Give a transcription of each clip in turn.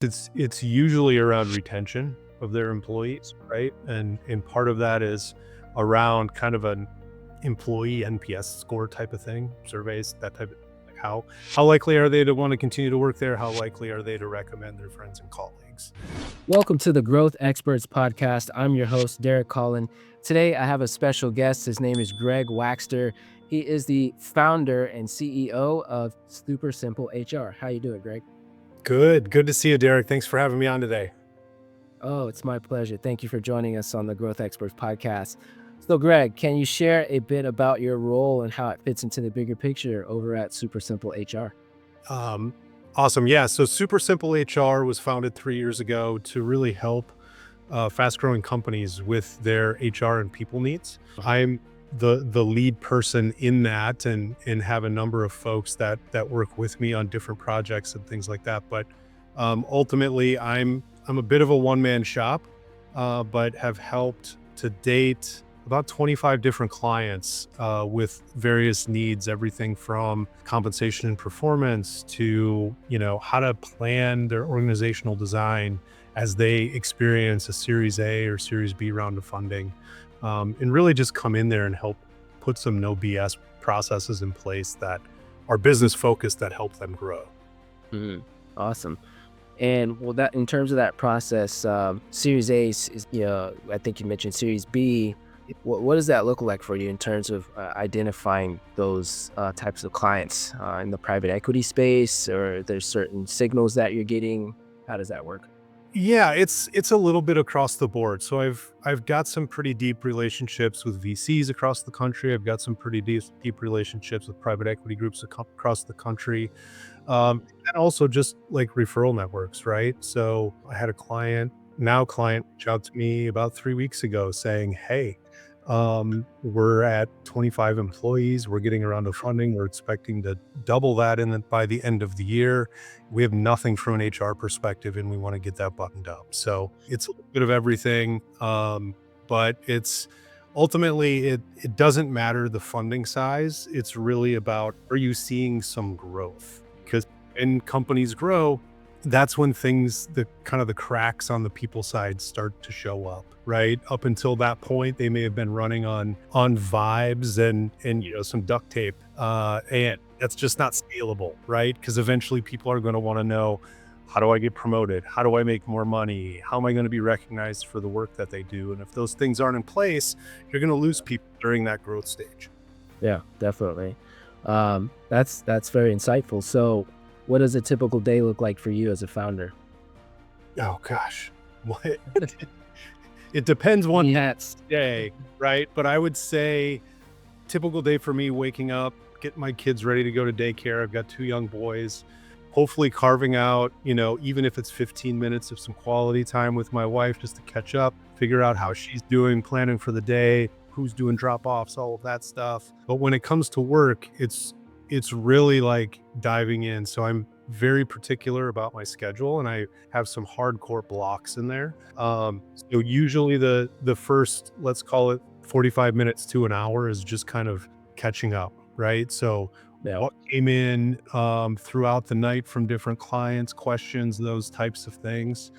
It's usually around retention of their employees, right? And part of that is around kind of an employee NPS score type of thing, surveys, that type of like how likely are they to want to continue to work there? How likely are they to recommend their friends and colleagues? Welcome to the Growth Xperts Podcast. I'm your host, Derek Colin. Today, I have a special guest. His name is Greg Waechter. He is the founder and CEO of Super Simple HR. How you doing, Greg? Good to see you, Derek. Thanks for having me on today. Oh, it's my pleasure. Thank you for joining us on the Growth Xperts Podcast. So, Greg, can you share a bit about your role and how it fits into the bigger picture over at Super Simple HR? Awesome. Yeah. So Super Simple HR was founded 3 years ago to really help fast-growing companies with their HR and people needs. I'm the lead person in that, and have a number of folks that work with me on different projects and things like that. But ultimately, I'm a bit of a one-man shop, but have helped to date about 25 different clients with various needs, everything from compensation and performance to, how to plan their organizational design as they experience a Series A or Series B round of funding, and really just come in there and help put some no BS processes in place that are business focused that help them grow. Awesome. And well, that in terms of that process, Series A is, I think you mentioned Series B. What does that look like for you in terms of identifying those types of clients in the private equity space, or there's certain signals that you're getting? How does that work? Yeah, it's a little bit across the board. So I've got some pretty deep relationships with VCs across the country. I've got some pretty deep relationships with private equity groups across the country, and also just like referral networks, right? So I had a client reach out to me about 3 weeks ago saying, "Hey, we're at 25 employees. We're getting around to funding. We're expecting to double that by the end of the year. We have nothing from an HR perspective, and we want to get that buttoned up." So it's a little bit of everything, but it's ultimately it doesn't matter the funding size. It's really about, are you seeing some growth? Because when companies grow, that's when the cracks on the people side start to show up, right? Up until that point, they may have been running on vibes and some duct tape, and that's just not scalable, right? Because eventually people are going to want to know, how do I get promoted? How do I make more money? How am I going to be recognized for the work that they do? And if those things aren't in place, you're going to lose people during that growth stage. Yeah, definitely. That's very insightful. So, what does a typical day look like for you as a founder? Oh gosh, what? It depends one day, right? But I would say typical day for me, waking up, getting my kids ready to go to daycare. I've got 2 young boys, hopefully carving out, even if it's 15 minutes of some quality time with my wife just to catch up, figure out how she's doing, planning for the day, who's doing drop-offs, all of that stuff. But when it comes to work, it's really like diving in. So I'm very particular about my schedule, and I have some hardcore blocks in there. So usually the first, let's call it 45 minutes to an hour, is just kind of catching up, right? So what came in throughout the night from different clients, questions, those types of things,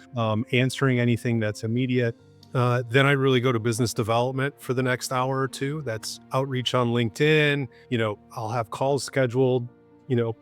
answering anything that's immediate. Then I really go to business development for the next hour or two. That's outreach on LinkedIn. I'll have calls scheduled,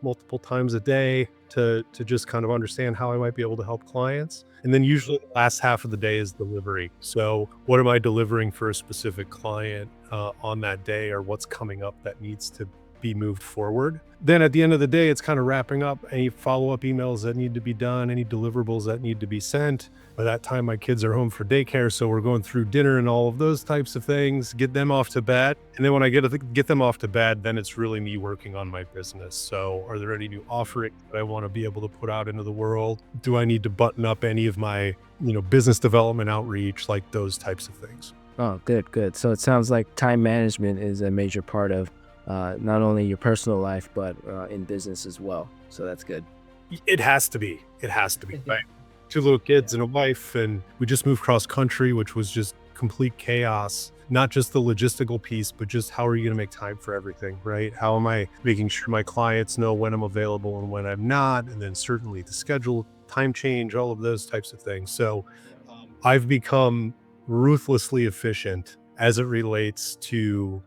multiple times a day to just kind of understand how I might be able to help clients. And then usually the last half of the day is delivery. So what am I delivering for a specific client on that day, or what's coming up that needs to be moved forward? Then at the end of the day, it's kind of wrapping up any follow-up emails that need to be done, any deliverables that need to be sent. By that time, my kids are home for daycare, so we're going through dinner and all of those types of things, get them off to bed. And then when I get them off to bed, then it's really me working on my business. So are there any new offerings that I want to be able to put out into the world? Do I need to button up any of my, business development outreach, like those types of things? Oh, good. So it sounds like time management is a major part of not only your personal life, but in business as well. So that's good. It has to be, right? 2 little kids and a wife, and we just moved cross country, which was just complete chaos. Not just the logistical piece, but just how are you going to make time for everything, right? How am I making sure my clients know when I'm available and when I'm not? And then certainly the schedule time change, all of those types of things. So I've become ruthlessly efficient as it relates to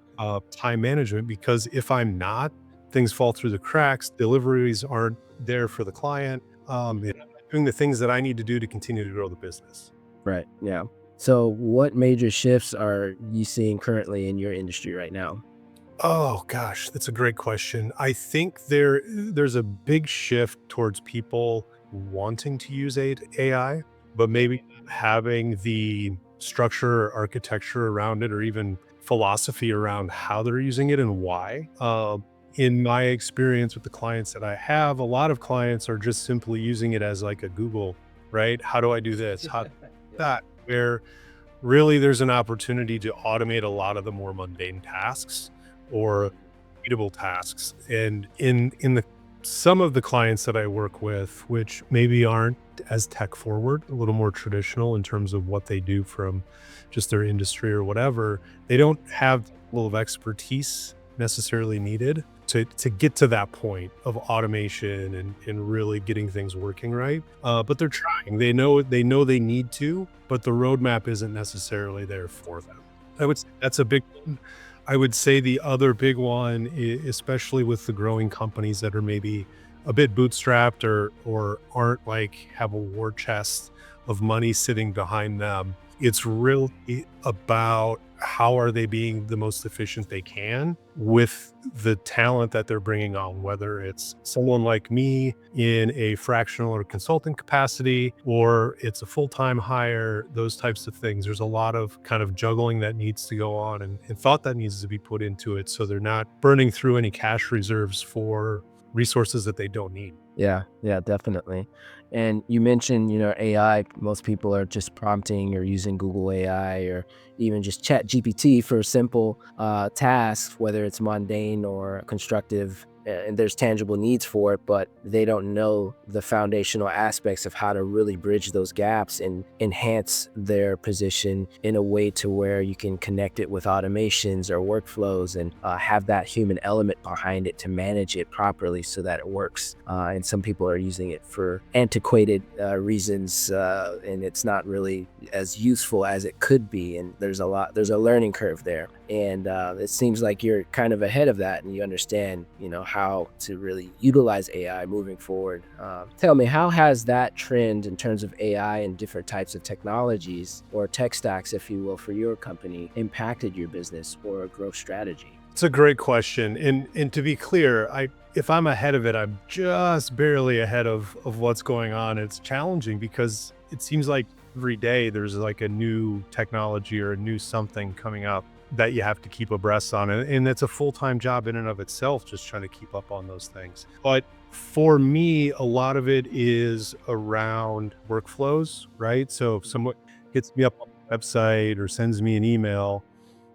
time management, because if I'm not, things fall through the cracks, deliveries aren't there for the client, and I'm not doing the things that I need to do to continue to grow the business. Right. Yeah. So what major shifts are you seeing currently in your industry right now? Oh gosh, that's a great question. I think there's a big shift towards people wanting to use AI, but maybe not having the structure or architecture around it, or even philosophy around how they're using it and why. In my experience with the clients that I have, a lot of clients are just simply using it as like a Google, right? How do I do this? How that? Where really there's an opportunity to automate a lot of the more mundane tasks or repeatable tasks. And in the some of the clients that I work with, which maybe aren't as tech forward, a little more traditional in terms of what they do from just their industry or whatever, they don't have the level of expertise necessarily needed to get to that point of automation and really getting things working right. But they're trying. They know they need to, but the roadmap isn't necessarily there for them. I would say that's a big one. I would say the other big one, especially with the growing companies that are maybe a bit bootstrapped or aren't like have a war chest of money sitting behind them. It's really about how are they being the most efficient they can with the talent that they're bringing on, whether it's someone like me in a fractional or consultant capacity, or it's a full-time hire, those types of things. There's a lot of kind of juggling that needs to go on and thought that needs to be put into it, so they're not burning through any cash reserves for resources that they don't need. Yeah, yeah, definitely. And you mentioned, AI, most people are just prompting or using Google AI or even just Chat GPT for simple tasks, whether it's mundane or constructive, and there's tangible needs for it, but they don't know the foundational aspects of how to really bridge those gaps and enhance their position in a way to where you can connect it with automations or workflows and have that human element behind it to manage it properly so that it works. And some people are using it for antiquated reasons, and it's not really as useful as it could be. And there's a learning curve there. And it seems like you're kind of ahead of that and you understand, how to really utilize AI moving forward. Tell me, how has that trend in terms of AI and different types of technologies or tech stacks, if you will, for your company impacted your business or growth strategy? It's a great question. And to be clear, if I'm ahead of it, I'm just barely ahead of what's going on. It's challenging because it seems like every day there's like a new technology or a new something coming up that you have to keep abreast on. And it's a full-time job in and of itself, just trying to keep up on those things. But for me, a lot of it is around workflows, right? So if someone gets me up on the website or sends me an email,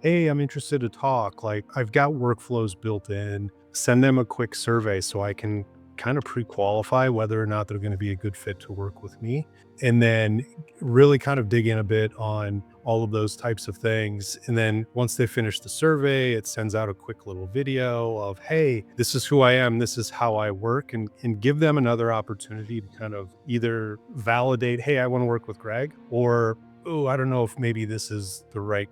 hey, I'm interested to talk. Like I've got workflows built in, send them a quick survey so I can kind of pre-qualify whether or not they're going to be a good fit to work with me. And then really kind of dig in a bit on all of those types of things. And then once they finish the survey, it sends out a quick little video of, hey, this is who I am, this is how I work, and give them another opportunity to kind of either validate, hey, I want to work with Greg, or, oh, I don't know if maybe this is the right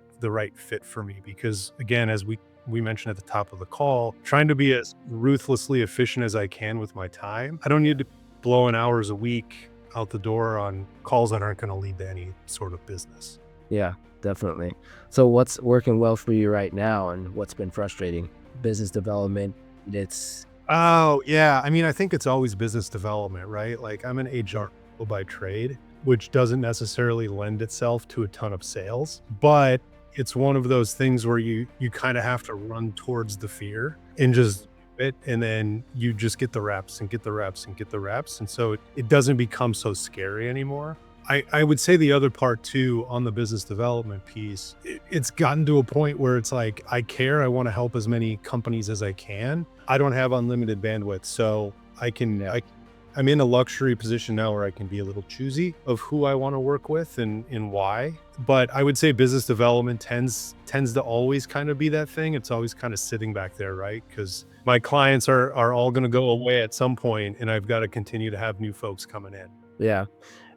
fit for me. Because again, as we mentioned at the top of the call, trying to be as ruthlessly efficient as I can with my time. I don't need to be blowing hours a week out the door on calls that aren't going to lead to any sort of business. Yeah, definitely. So what's working well for you right now and what's been frustrating? Business development, it's Oh, yeah. I mean, I think it's always business development, right? Like I'm an HR by trade, which doesn't necessarily lend itself to a ton of sales, but it's one of those things where you kind of have to run towards the fear and just do it, and then you just get the reps and get the reps and get the reps. And so it doesn't become so scary anymore. I would say the other part too, on the business development piece, it's gotten to a point where it's like, I care. I want to help as many companies as I can. I don't have unlimited bandwidth. So I'm in a luxury position now where I can be a little choosy of who I want to work with and why. But I would say business development tends to always kind of be that thing. It's always kind of sitting back there, right? Because my clients are all going to go away at some point, and I've got to continue to have new folks coming in. Yeah.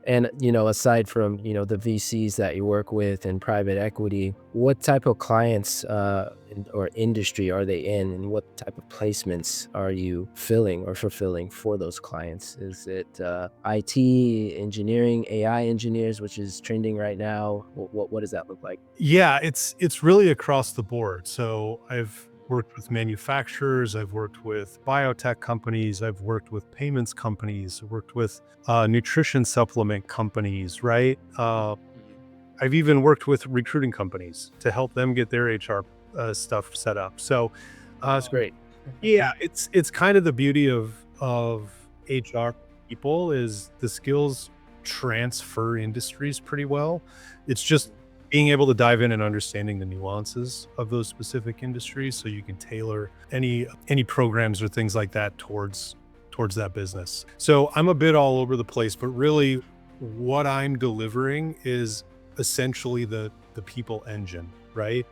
And, aside from, the VCs that you work with and private equity, what type of clients or industry are they in, and what type of placements are you filling or fulfilling for those clients? Is it IT, engineering, AI engineers, which is trending right now? What does that look like? Yeah, it's really across the board. So I've worked with manufacturers, I've worked with biotech companies, I've worked with payments companies, I've worked with nutrition supplement companies, right? I've even worked with recruiting companies to help them get their HR stuff set up. So uh, That's great. yeah, it's kind of the beauty of HR people is the skills transfer industries pretty well. It's just being able to dive in and understanding the nuances of those specific industries so you can tailor any programs or things like that towards that business. So I'm a bit all over the place, but really what I'm delivering is essentially the people engine, right?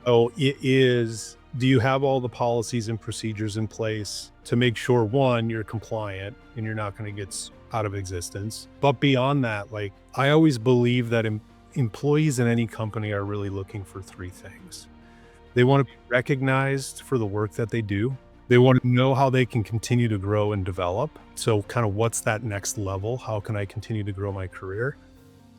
Oh, it is, do you have all the policies and procedures in place to make sure, one, you're compliant and you're not going to get out of existence? But beyond that, like I always believe that employees in any company are really looking for three things. They want to be recognized for the work that they do. They want to know how they can continue to grow and develop. So kind of what's that next level? How can I continue to grow my career?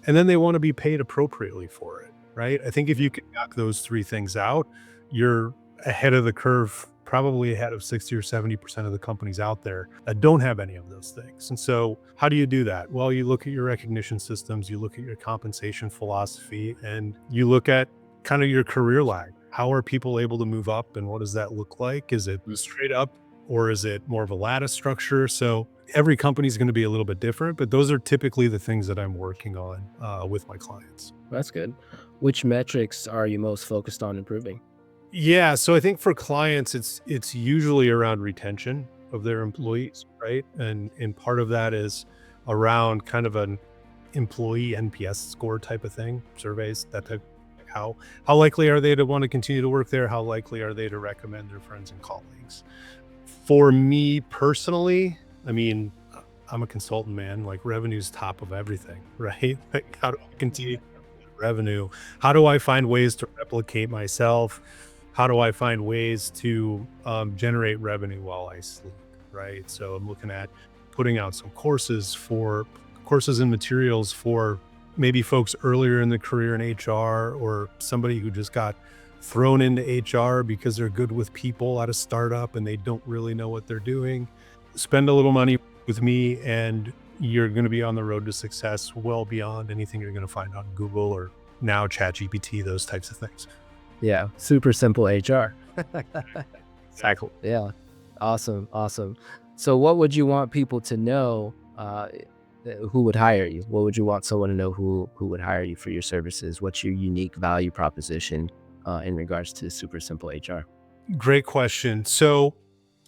And then they want to be paid appropriately for it, right? I think if you can knock those three things out, you're ahead of the curve, probably ahead of 60 or 70% of the companies out there that don't have any of those things. And so how do you do that? Well, you look at your recognition systems, you look at your compensation philosophy, and you look at kind of your career lag. How are people able to move up and what does that look like? Is it straight up or is it more of a lattice structure? So every company is going to be a little bit different, but those are typically the things that I'm working on with my clients. That's good. Which metrics are you most focused on improving? Yeah, so I think for clients, it's usually around retention of their employees, right? And part of that is around kind of an employee NPS score type of thing, surveys, that type. How likely are they to want to continue to work there? How likely are they to recommend their friends and colleagues? For me personally, I mean, I'm a consultant, man. Like revenue's top of everything, right? Like how do I continue to get revenue? How do I find ways to replicate myself? How do I find ways to generate revenue while I sleep, right? So I'm looking at putting out some courses and materials for maybe folks earlier in the career in HR or somebody who just got thrown into HR because they're good with people at a startup and they don't really know what they're doing. Spend a little money with me and you're going to be on the road to success well beyond anything you're going to find on Google or now ChatGPT, those types of things. Yeah, super simple HR. Exactly. Yeah, awesome, awesome. So what would you want people to know who would hire you? What would you want someone to know who would hire you for your services? What's your unique value proposition in regards to super simple HR? Great question. So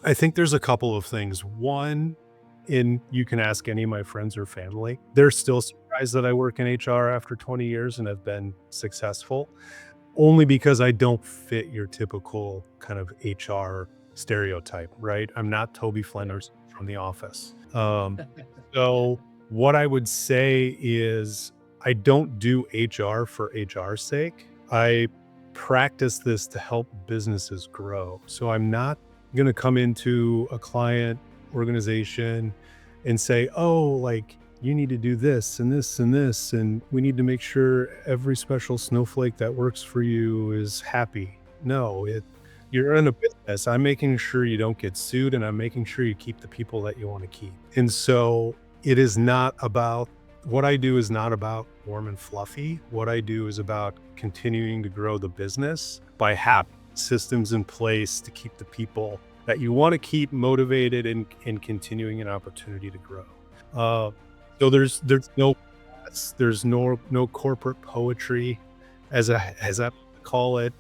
I think there's a couple of things. One, you can ask any of my friends or family. They're still surprised that I work in HR after 20 years and have been successful, only because I don't fit your typical kind of HR stereotype, right? I'm not Toby Flinders from The Office. So what I would say is I don't do HR for HR's sake. I practice this to help businesses grow. So I'm not going to come into a client organization and say, oh, like you need to do this and this and this, and we need to make sure every special snowflake that works for you is happy. No, you're in a business. I'm making sure you don't get sued and I'm making sure you keep the people that you want to keep. And so it is not about, what I do is not about warm and fluffy. What I do is about continuing to grow the business by having systems in place to keep the people that you want to keep motivated and continuing an opportunity to grow. So there's no corporate poetry as I call it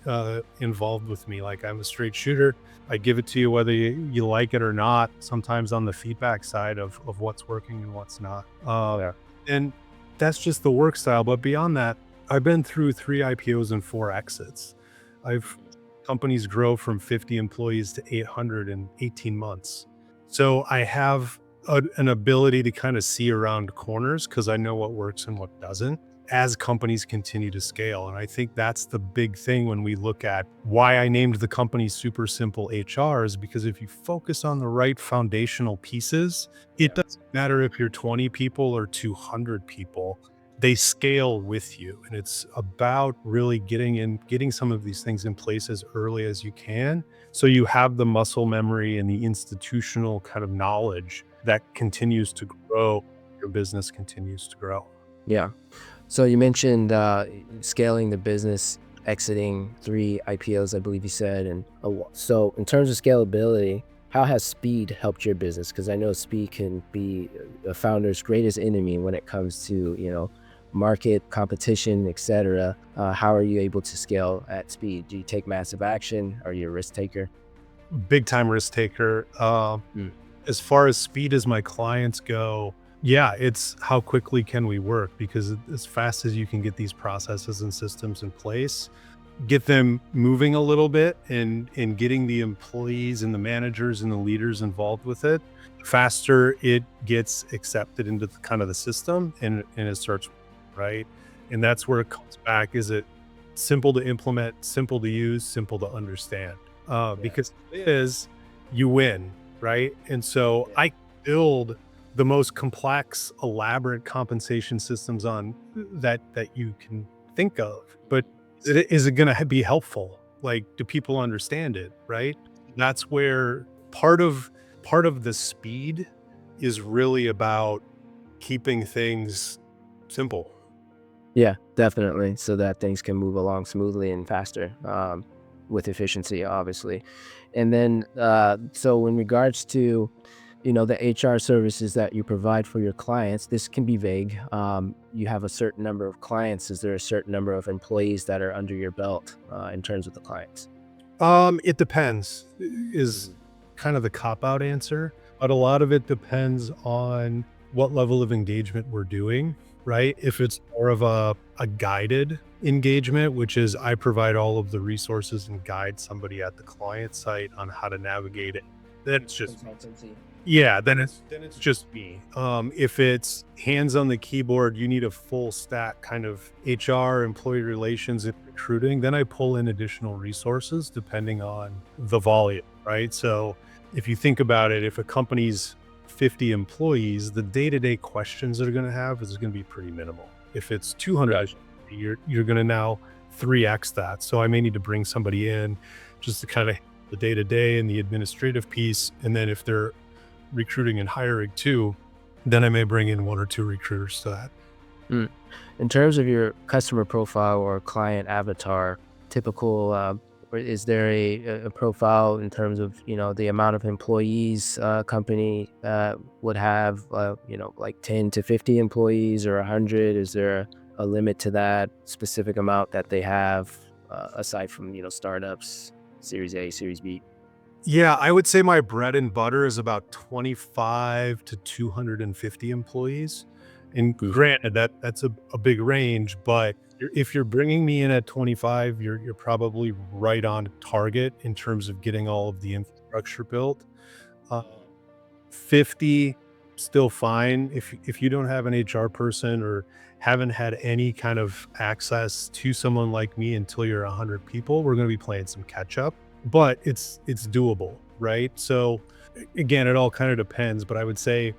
involved with me. Like I'm a straight shooter. I give it to you whether you like it or not, sometimes on the feedback side of what's working and what's not. And that's just the work style. But beyond that, I've been through 3 IPOs and 4 exits. Companies grow from 50 employees to 800 in 18 months. So I have an ability to kind of see around corners because I know what works and what doesn't as companies continue to scale. And I think that's the big thing when we look at why I named the company Super Simple HR is because if you focus on the right foundational pieces, it doesn't matter if you're 20 people or 200 people, they scale with you. And it's about really getting some of these things in place as early as you can. So you have the muscle memory and the institutional kind of knowledge that continues to grow, your business continues to grow. Yeah. So you mentioned scaling the business, exiting 3 IPOs, I believe you said. And so in terms of scalability, how has speed helped your business? Because I know speed can be a founder's greatest enemy when it comes to, market competition, etc. How are you able to scale at speed? Do you take massive action? Are you a risk taker? Big time risk taker. As far as speed as my clients go, yeah, it's how quickly can we work? Because as fast as you can get these processes and systems in place, get them moving a little bit and getting the employees and the managers and the leaders involved with it, faster it gets accepted into the, kind of the system and it starts, right? And that's where it comes back. Is it simple to implement, simple to use, simple to understand? Because it is, you win, right? And so I build the most complex, elaborate compensation systems on that you can think of. But is it going to be helpful? Like, do people understand it? Right? That's where part of the speed is really about keeping things simple. Yeah, definitely. So that things can move along smoothly and faster, with efficiency, obviously. And then, so in regards to, the HR services that you provide for your clients, this can be vague. You have a certain number of clients. Is there a certain number of employees that are under your belt in terms of the clients? It depends is kind of the cop-out answer, but a lot of it depends on what level of engagement we're doing, right? If it's more of a guided engagement, which is I provide all of the resources and guide somebody at the client site on how to navigate it, then it's just Consultancy. yeah, then it's just me. If it's hands on the keyboard, you need a full stack kind of HR, employee relations, and recruiting. Then I pull in additional resources depending on the volume, right? So if you think about it, if a company's 50 employees, the day-to-day questions that are going to have is going to be pretty minimal. If it's 200, you're going to now 3x that. So I may need to bring somebody in just to kind of the day-to-day and the administrative piece, and then if they're recruiting and hiring too, then I may bring in 1 or 2 recruiters to that. In terms of your customer profile or client avatar, typical, is there a profile in terms of, the amount of employees a company would have, like 10 to 50 employees or 100? Is there a limit to that specific amount that they have aside from, startups, Series A, Series B? Yeah, I would say my bread and butter is about 25 to 250 employees. And granted, that's a big range, but if you're bringing me in at 25, you're probably right on target in terms of getting all of the infrastructure built. 50, still fine. If you don't have an HR person or haven't had any kind of access to someone like me until you're 100 people, we're going to be playing some catch up. But it's doable, right? So again, it all kind of depends, but I would say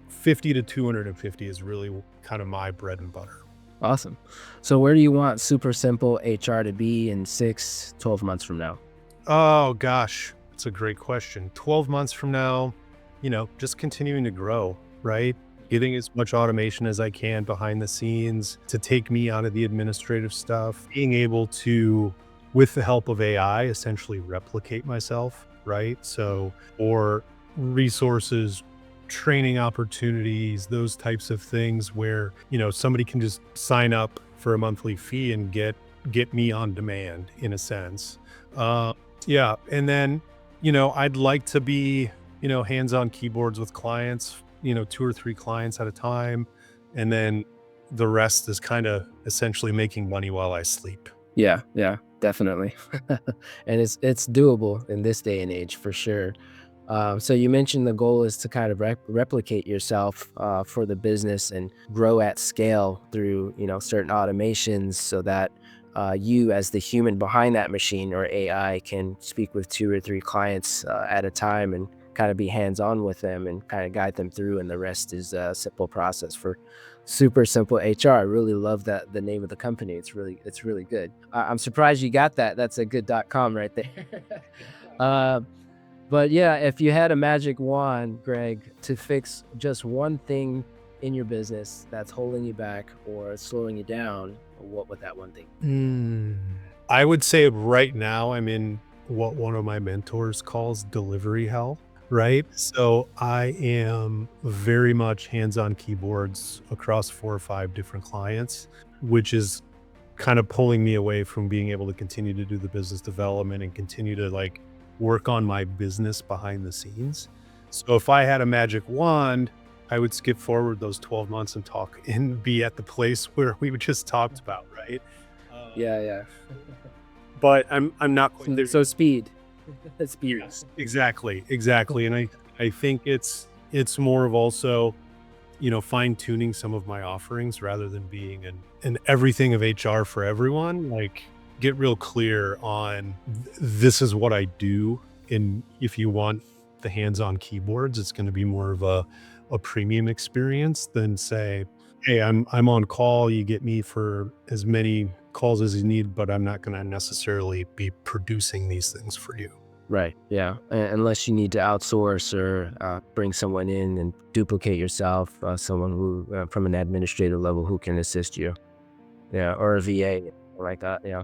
50 to 250 is really kind of my bread and butter. Awesome. So where do you want Super Simple HR to be in 6-12 months from now? Oh gosh, that's a great question. 12 months from now, just continuing to grow, right? Getting as much automation as I can behind the scenes to take me out of the administrative stuff, being able to, with the help of AI, essentially replicate myself, right? So, or resources, training opportunities, those types of things where, somebody can just sign up for a monthly fee and get me on demand in a sense. Yeah. And then, I'd like to be, hands-on keyboards with clients, 2 or 3 clients at a time. And then the rest is kind of essentially making money while I sleep. Yeah, definitely. And it's doable in this day and age for sure. So you mentioned the goal is to kind of replicate yourself for the business and grow at scale through, certain automations so that you as the human behind that machine or AI can speak with 2 or 3 clients at a time and kind of be hands-on with them and kind of guide them through. And the rest is a simple process for super simple HR. I really love that the name of the company. It's really good. I'm surprised you got that. That's a good .com right there. uh, but yeah, if you had a magic wand, Greg, to fix just one thing in your business that's holding you back or slowing you down, what would that one thing? I would say right now I'm in what one of my mentors calls delivery hell, right? So I am very much hands-on keyboards across 4 or 5 different clients, which is kind of pulling me away from being able to continue to do the business development and continue to like work on my business behind the scenes. So if I had a magic wand, I would skip forward those 12 months and talk and be at the place where we just talked about, right? Yeah. But I'm not quite there. So speed. Speed. Yes, exactly. And I think it's more of also, fine tuning some of my offerings rather than being an everything of HR for everyone. Like get real clear on this is what I do. And if you want the hands-on keyboards, it's going to be more of a premium experience than say, hey, I'm on call. You get me for as many calls as you need, but I'm not going to necessarily be producing these things for you. Right. Yeah. Unless you need to outsource or bring someone in and duplicate yourself, someone who from an administrative level who can assist you. Yeah. Or a VA like that. Yeah.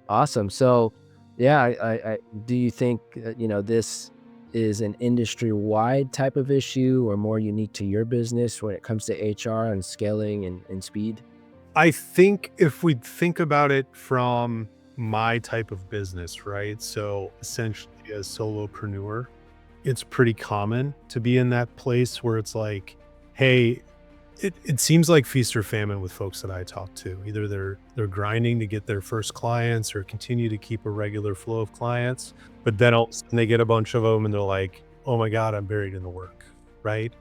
Awesome. So, yeah, I do you think, this is an industry-wide type of issue or more unique to your business when it comes to HR and scaling and speed? I think if we think about it from my type of business, right? So essentially as solopreneur, it's pretty common to be in that place where it's like, hey, it seems like feast or famine with folks that I talk to. Either they're grinding to get their first clients or continue to keep a regular flow of clients, but then all of a sudden they get a bunch of them and they're like, oh my God, I'm buried in the work, right?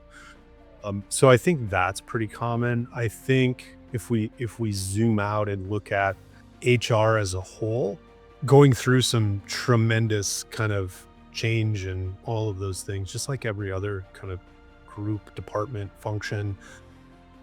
So I think that's pretty common. I think if we zoom out and look at HR as a whole, going through some tremendous kind of change and all of those things, just like every other kind of group, department, function,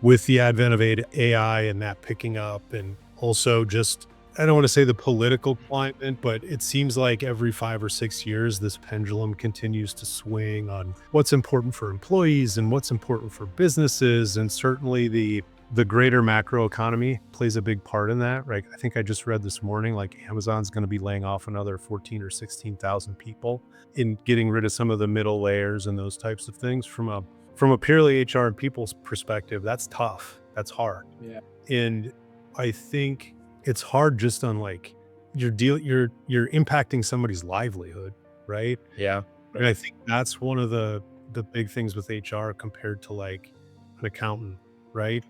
with the advent of AI and that picking up, and also just, I don't want to say the political climate, but it seems like every 5 or 6 years, this pendulum continues to swing on what's important for employees and what's important for businesses. And certainly the greater macro economy plays a big part in that, right? I think I just read this morning, like Amazon's going to be laying off another 14 or 16,000 people in getting rid of some of the middle layers and those types of things. From a purely HR and people's perspective, that's tough. That's hard. Yeah. And I think it's hard just on like you're impacting somebody's livelihood, right? Yeah. And I think that's one of the big things with HR compared to like an accountant, right?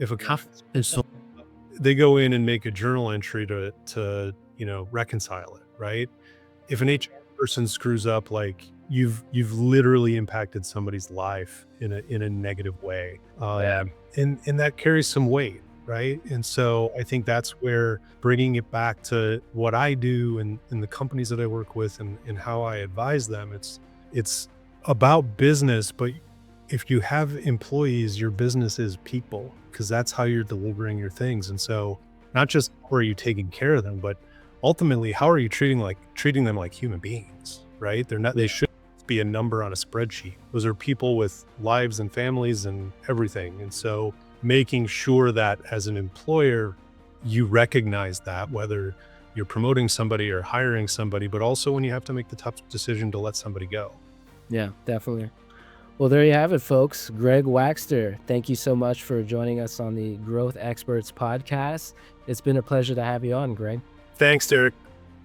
If accountants they go in and make a journal entry to reconcile it, right? If an HR person screws up, like you've literally impacted somebody's life in a negative way, and that carries some weight, right? And so I think that's where bringing it back to what I do and the companies that I work with and how I advise them, it's about business, but if you have employees, your business is people, because that's how you're delivering your things. And so not just how are you taking care of them, but ultimately how are you treating them like human beings, right? They shouldn't be a number on a spreadsheet. Those are people with lives and families and everything. And so making sure that as an employer, you recognize that, whether you're promoting somebody or hiring somebody, but also when you have to make the tough decision to let somebody go. Yeah, definitely. Well, there you have it, folks. Greg Waechter, thank you so much for joining us on the Growth Xperts Podcast. It's been a pleasure to have you on, Greg. Thanks, Derek.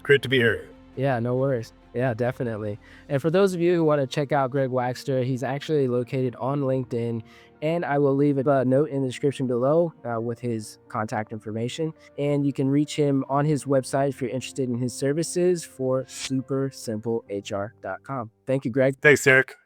Great to be here. Yeah, no worries. Yeah, definitely. And for those of you who want to check out Greg Waechter, he's actually located on LinkedIn, and I will leave a note in the description below with his contact information. And you can reach him on his website if you're interested in his services for supersimplehr.com. Thank you, Greg. Thanks, Derek.